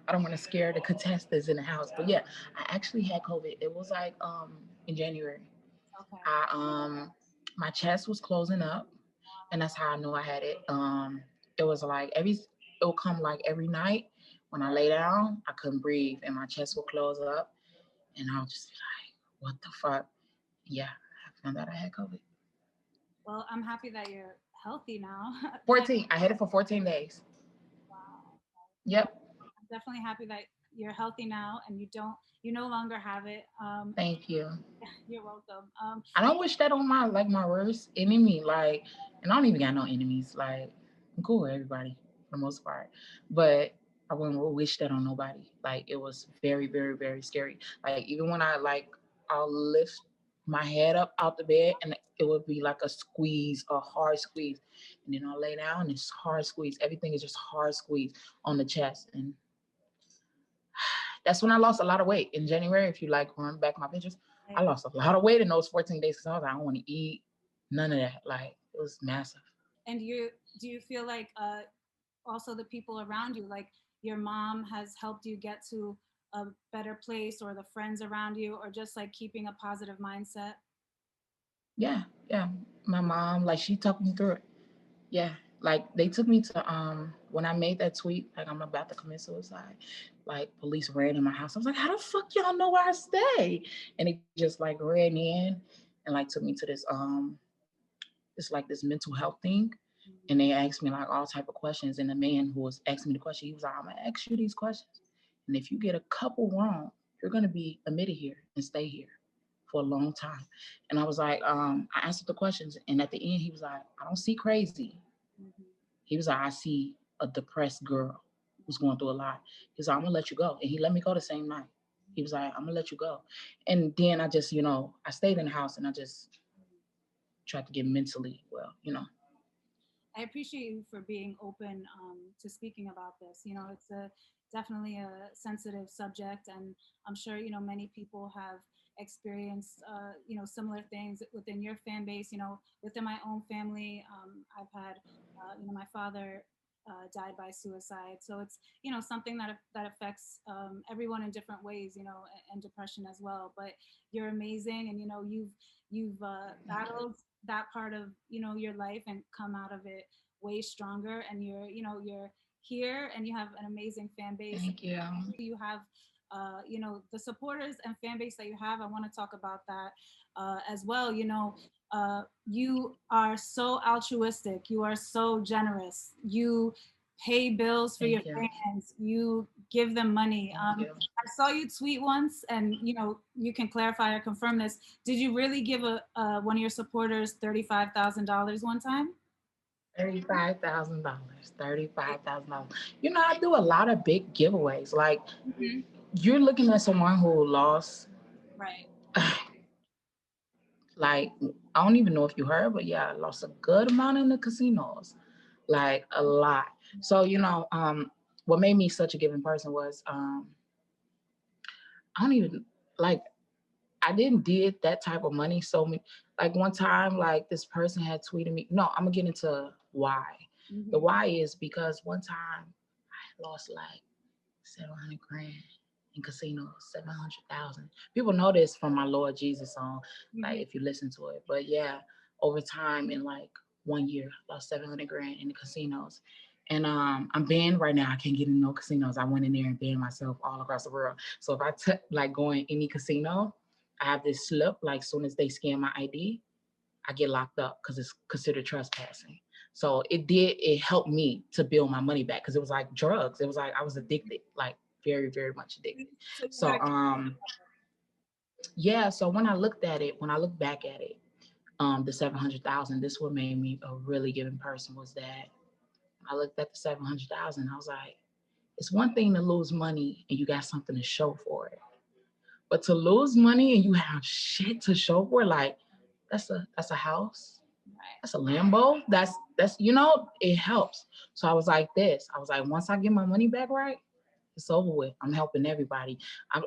I don't want to scare the contestants in the house, but yeah, I actually had COVID. It was like in January. Okay. My chest was closing up, and that's how I knew I had it. It was like it would come like every night when I lay down, I couldn't breathe, and my chest would close up, and I'll just be like, "What the fuck?" Yeah, I found out I had COVID. Well, I'm happy that you're healthy now. But 14. I had it for 14 days. wow, Yep. I'm definitely happy that you're healthy now and you no longer have it. Thank you. You're welcome. I don't wish that on my worst enemy. Like, and I don't even got no enemies. Like, I'm cool with everybody for the most part. But I wouldn't wish that on nobody. Like, it was very, very, very scary. Like, even when I'll lift my head up out the bed and it would be like a squeeze, a hard squeeze. And then I'll lay down and it's hard squeeze. Everything is just hard squeeze on the chest. And that's when I lost a lot of weight in January. If you like run back my pictures, I lost a lot of weight in those 14 days because I was like, I don't want to eat none of that. Like it was massive. And do you feel like also the people around you, like your mom has helped you get to a better place, or the friends around you, or just like keeping a positive mindset? Yeah. My mom, like she talked me through it. Yeah. Like they took me to when I made that tweet, like I'm about to commit suicide, like police ran in my house. I was like, how the fuck y'all know where I stay? And they just like ran in and like took me to this it's like this mental health thing. And they asked me like all type of questions. And the man who was asking me the question, he was like, I'm gonna ask you these questions. And if you get a couple wrong, you're gonna be admitted here and stay here for a long time. And I was like, I answered the questions. And at the end, he was like, I don't see crazy. Mhm. He was like, I see a depressed girl who's going through a lot. He's like, I'm gonna let you go. And he let me go the same night. He was like, I'm gonna let you go. And then I just, I stayed in the house and I just tried to get mentally well. I appreciate you for being open to speaking about this. You know, it's a definitely a sensitive subject, and I'm sure many people have experienced similar things within your fan base. You know, within my own family, I've had my father died by suicide, so it's something that affects everyone in different ways. And depression as well. But you're amazing, and you've battled that part of your life and come out of it way stronger, and you're here and you have an amazing fan base. Thank you. You have the supporters and fan base that you have. I want to talk about that as well. You are so altruistic, you are so generous, you pay bills for your Thank you. fans, you give them money. Thank you. I saw you tweet once, and you can clarify or confirm this. Did you really give one of your supporters $35,000 one time? $35,000. $35,000. You know, I do a lot of big giveaways. Like, Mm-hmm. you're looking at someone who lost, Right. like, I don't even know if you heard, but yeah, I lost a good amount in the casinos, like a lot. So, what made me such a giving person was, I don't even like, I didn't did that type of money. So, like one time, like this person had tweeted me. No, I'm gonna get into why. Mm-hmm. The why is because one time I lost like 700 grand in casinos, 700,000. People know this from my Lord Jesus song, like if you listen to it. But yeah, over time in like 1 year, lost 700 grand in the casinos. And I'm banned right now. I can't get in no casinos. I went in there and banned myself all across the world. So if I like go in any casino, I have this slip. Like soon as they scan my ID, I get locked up because it's considered trespassing. So it helped me to build my money back because it was like drugs. It was like I was addicted, like very, very much addicted. So yeah, so when I look back at it, the 700,000, this what made me a really giving person was that I looked at the 700,000, I was like, it's one thing to lose money and you got something to show for it. But to lose money and you have shit to show for it, like that's a house. That's a Lambo. That's it helps. So I was like this. I was like, once I get my money back right, it's over with. I'm helping everybody.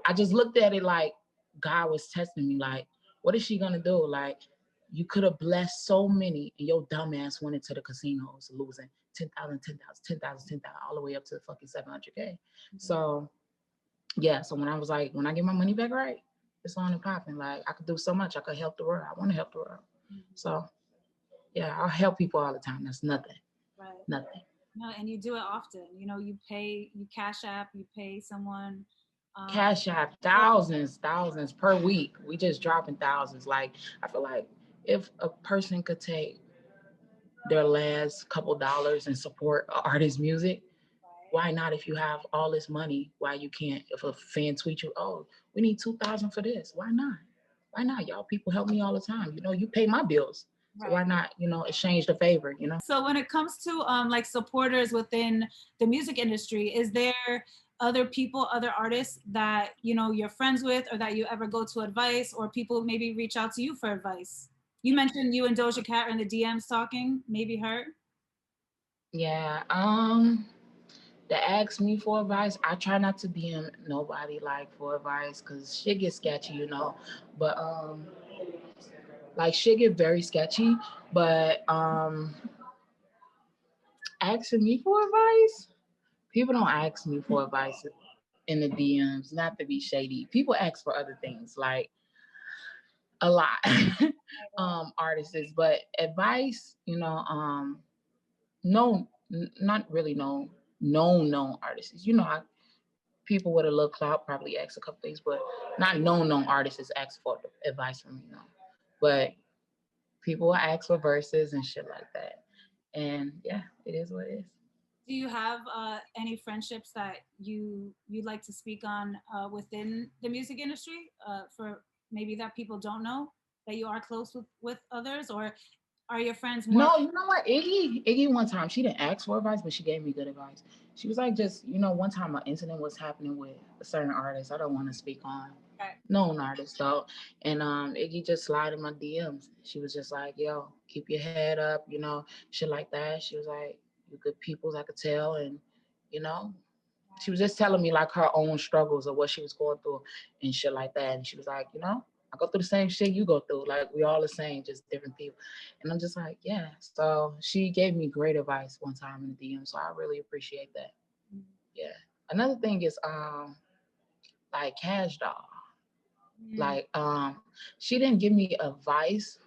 I just looked at it like God was testing me. Like, what is she gonna do? Like, you could have blessed so many, and your dumb ass went into the casinos losing 10,000, 10,000, 10,000, 10,000, all the way up to the fucking 700K. Mm-hmm. So yeah. So when I was like, when I get my money back right, it's on and popping. Like I could do so much. I could help the world. I want to help the world. Mm-hmm. So yeah, I'll help people all the time. That's nothing. Right. Nothing. No, and you do it often. You cash app, you pay someone. Cash app, thousands per week. We just dropping thousands. Like I feel like if a person could take their last couple dollars and support an artist's music, why not? If you have all this money, why you can't? If a fan tweets you, oh, we need 2,000 for this, why not? Why not? Y'all people help me all the time. You pay my bills. So why not, exchange the favor, So when it comes to like supporters within the music industry, is there other people, other artists that, you're friends with or that you ever go to advice, or people maybe reach out to you for advice? You mentioned you and Doja Cat are in the DMs talking, maybe her? Yeah, to ask me for advice, I try not to DM nobody like for advice because shit gets sketchy, But like shit get very sketchy. But asking me for advice, people don't ask me for advice in the DMs, not to be shady. People ask for other things, like a lot. Artists, but advice, no, not really known artists. People with a little clout probably ask a couple things, but not known artists ask for advice from me, But people will ask for verses and shit like that. And yeah, it is what it is. Do you have any friendships that you'd like to speak on within the music industry for maybe that people don't know that you are close with others, or are your friends more? No, you know what? Iggy one time, she didn't ask for advice, but she gave me good advice. She was like, just, one time an incident was happening with a certain artist I don't want to speak on. known artist though. And Iggy just slid in my DMs. She was just like, yo, keep your head up, you know, shit like that. She was like, you good peoples, I could tell. And, you know, she was just telling me like her own struggles of what she was going through and shit like that. And she was like, you know, I go through the same shit you go through. Like we all the same, just different people. And I'm just like, yeah. So she gave me great advice one time in the DM. So I really appreciate that. Yeah. Another thing is like Cash Doll. Like she didn't give me advice,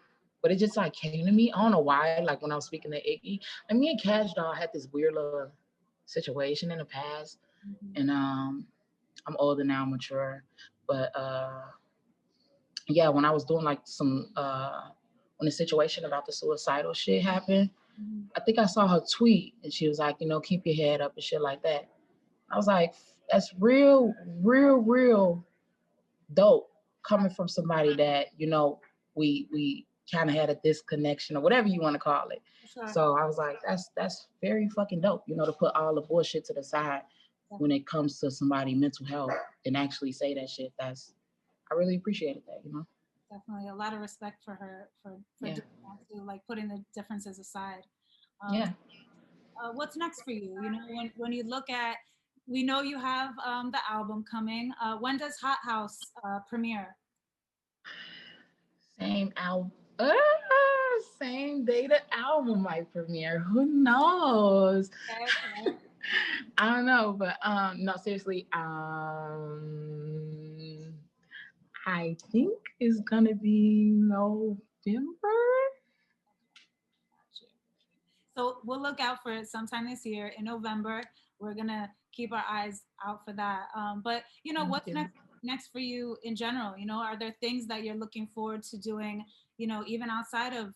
but it just like came to me. I don't know why. Like when I was speaking to Iggy, and me and Cash Doll had this weird little situation in the past. And I'm older now, mature. But yeah, when I was doing like some when the situation about the suicidal shit happened, I think I saw her tweet and she was like, you know, keep your head up and shit like that. I was like, that's real, real dope coming from somebody that, you know, we kind of had a disconnection or whatever you want to call it. Sure. So I was like, that's very fucking dope, you know, to put all the bullshit to the side when it comes to somebody mental health and actually say that shit. I really appreciated that, you know. Definitely a lot of respect for her for doing that too, like putting the differences aside. Yeah. What's next for you? You know, when you look at, we know you have the album coming. When does Hot Haus premiere? Same album. Same day the album might premiere. Who knows? Okay. I don't know, but no, seriously, I think it's gonna be November. So we'll look out for it sometime this year in November. We're gonna keep our eyes out for that. But you know, what's next for you in general? You know, are there things that you're looking forward to doing? You know, even outside of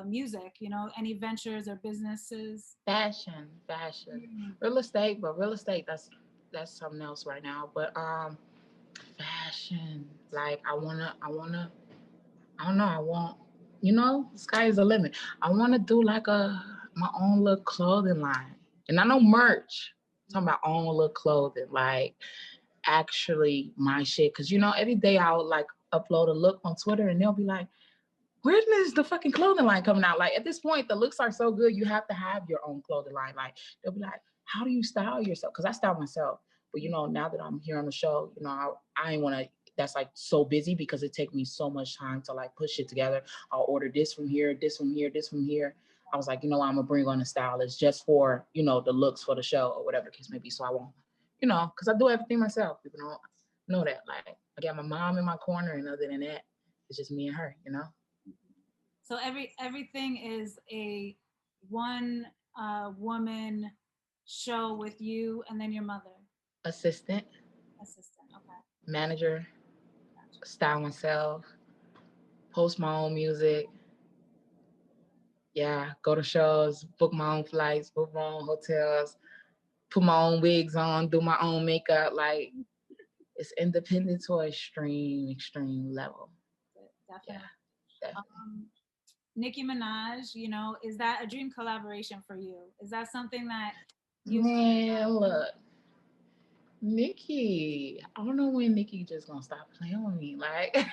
music. You know, any ventures or businesses? Fashion, real estate, but real estate that's something else right now. But fashion, like I don't know, I want, you know, the sky is the limit. I want to do like my own little clothing line. And I know merch. I'm talking about own little clothing, like actually my shit. Cause you know, every day I'll like upload a look on Twitter and they'll be like, where is the fucking clothing line coming out? Like at this point, the looks are so good, you have to have your own clothing line. Like they'll be like, how do you style yourself? Cause I style myself. But you know, now that I'm here on the show, you know, I ain't want to, that's like so busy because it takes me so much time to like put shit together. I'll order this from here, this from here, this from here. I was like, you know, I'm gonna bring on a stylist just for, you know, the looks for the show or whatever the case may be. So I won't, you know, because I do everything myself. People don't know that. Like I got my mom in my corner, and other than that, it's just me and her, you know. So everything is a one woman show with you and then your mother. Assistant. Okay. Manager. Style myself. Post my own music. Yeah, go to shows, book my own flights, book my own hotels, put my own wigs on, do my own makeup. Like it's independent to an extreme level. Definitely. Yeah, definitely. Nicki Minaj, you know, is that a dream collaboration for you? Is that something that you? Man, look, Nicki. I don't know when Nicki just gonna stop playing with me. Like,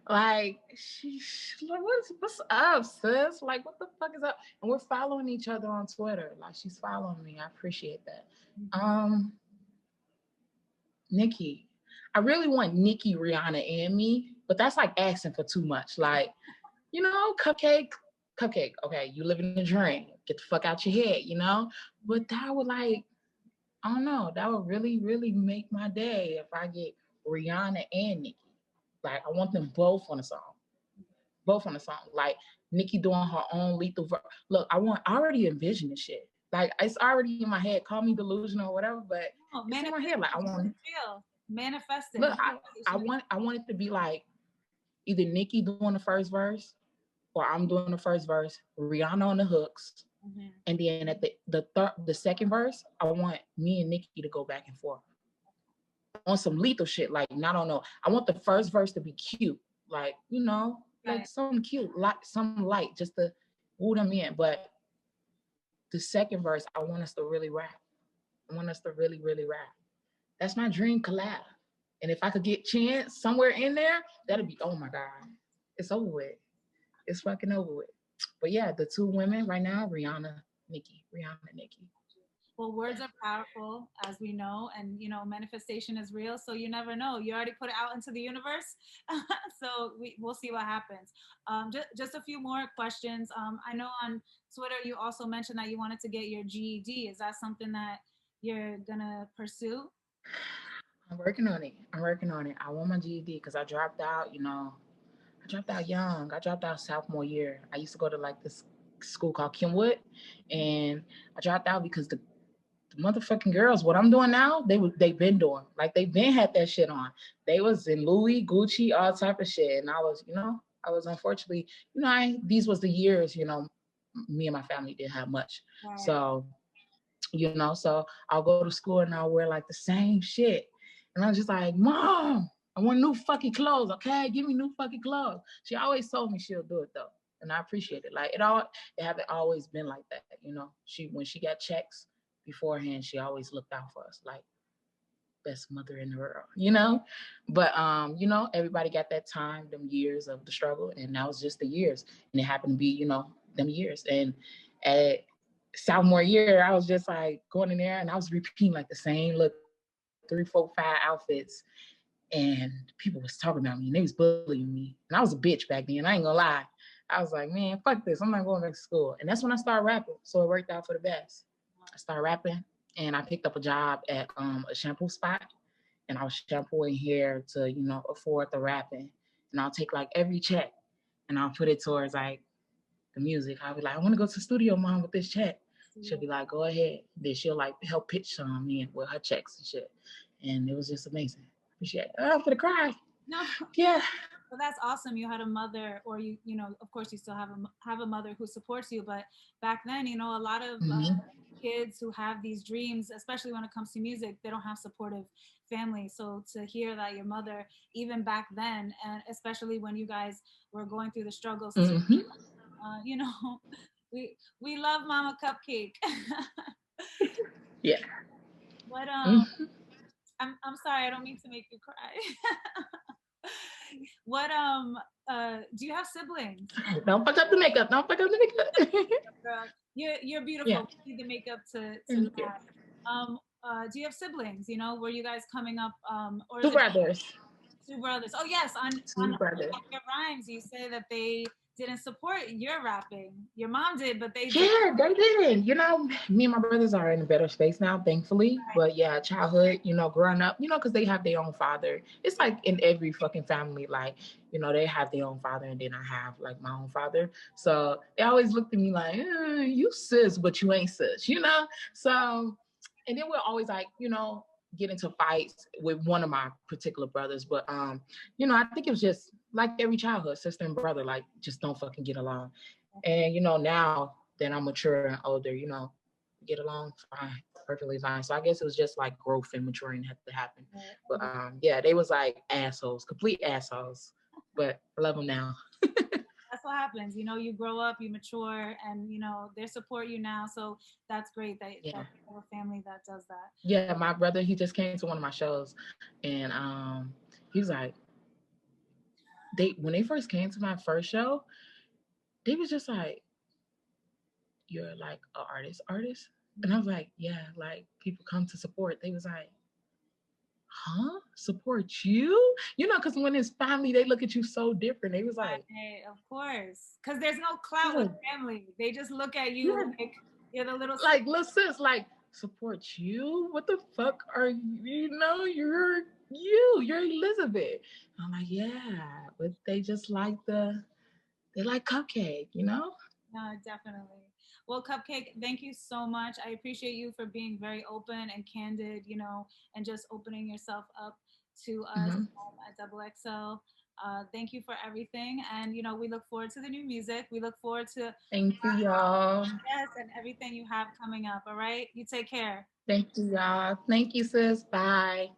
like what's up, sis? Like, what the fuck is up? And we're following each other on Twitter. Like, she's following me. I appreciate that. Nicki. I really want Nicki, Rihanna, and me, but that's like asking for too much. Like, you know, cupcake. Okay, you living the dream. Get the fuck out your head, you know? But that would like, I don't know, that would really make my day if I get Rihanna and Nicki. Like, I want them both on the song. Like, Nicki doing her own lethal look, I already envision this shit. Like, it's already in my head. Call me delusional or whatever, but it's in my head. Like, I want manifesting. Look, I want it to be like either Nicki doing the first verse or I'm doing the first verse, Rihanna on the hooks, and then at the second verse, I want me and Nicki to go back and forth on some lethal shit. Like, I don't know. I want the first verse to be cute, like, you know, like something cute, like some light, just to woo them in. But the second verse, I want us to really rap. I want us to really rap. That's my dream collab. And if I could get Chance somewhere in there, that'd be, oh my God, it's over with. It's fucking over with. But yeah, the two women right now, Rihanna, Nikki. Well, words are powerful, as we know, and manifestation is real. So you never know. You already put it out into the universe, so we'll see what happens. Just a few more questions. I know on Twitter you also mentioned that you wanted to get your GED. Is that something that you're gonna pursue? I'm working on it. I want my GED because I dropped out. I dropped out young. I dropped out sophomore year. I used to go to like this school called Kenwood, and I dropped out because the motherfucking girls, what I'm doing now, they been doing. Like they been had that shit on. They was in Louis, Gucci, all type of shit. And I was unfortunately, these was the years, me and my family didn't have much. Right. So, so I'll go to school and I'll wear like the same shit. And I'm just like, Mom, I want new fucking clothes, okay? Give me new fucking clothes. She always told me she'll do it though. And I appreciate it. Like it haven't always been like that, when she got checks beforehand, she always looked out for us, like best mother in the world, But everybody got that time, them years of the struggle, and that was just the years. And it happened to be, them years. And at sophomore year, I was just like going in there and I was repeating like the same look, 3, 4, 5 outfits. And people was talking about me and they was bullying me. And I was a bitch back then, I ain't gonna lie. I was like, man, fuck this, I'm not going back to school. And that's when I started rapping. So it worked out for the best. I started rapping and I picked up a job at a shampoo spot, and I was shampooing hair to, afford the rapping. And I'll take like every check and I'll put it towards like the music. I'll be like, I want to go to the studio, Mom, with this check. She'll be like, go ahead. Then she'll like help pitch some in with her checks and shit. And it was just amazing. Appreciate it. I'm gonna cry. No. Yeah. Well, that's awesome. You had a mother, or of course, you still have a mother who supports you. But back then, a lot of kids who have these dreams, especially when it comes to music, they don't have supportive families. So to hear that your mother, even back then, and especially when you guys were going through the struggles, we love Mama Cupcake. Yeah. But I'm sorry, I don't mean to make you cry. What do you have siblings? Don't fuck up the makeup. Girl, you're beautiful. Yeah. You need the makeup to that. Do you have siblings? Were you guys coming up or Two brothers. Two brothers. Oh yes, on brothers. Your rhymes you say that they didn't support your rapping. Your mom did, but they didn't. They didn't. Me and my brothers are in a better space now, thankfully. Right. But yeah, childhood, growing up, because they have their own father. It's like in every fucking family, like, they have their own father, and then I have like my own father. So they always looked at me like, you sis, but you ain't sis, So, and then we're always like, get into fights with one of my particular brothers. But I think it was just like every childhood, sister and brother, like just don't fucking get along. And now that I'm mature and older, get along fine, perfectly fine. So I guess it was just like growth and maturing had to happen. But yeah, they was like assholes, complete assholes. But I love them now. That's what happens. You grow up, you mature, and they support you now. So that's great that you have a family that does that. Yeah, my brother, he just came to one of my shows, and he was like, when they first came to my first show, they was just like, you're like an artist? And I was like, yeah, like people come to support. They was like, huh? Support you? Because when it's family, they look at you so different. They was like, hey, of course. Because there's no clout with family. They just look at you like you're the little like, little sis, like, support you? What the fuck are you? You're Elizabeth. I'm like, yeah, but they just like they like CupcakKe, No, definitely. Well, CupcakKe, thank you so much. I appreciate you for being very open and candid, and just opening yourself up to us at Double XL. Thank you for everything. And, we look forward to the new music. We look forward to thank you, y'all. Yes, and everything you have coming up. All right. You take care. Thank you, y'all. Thank you, sis. Bye.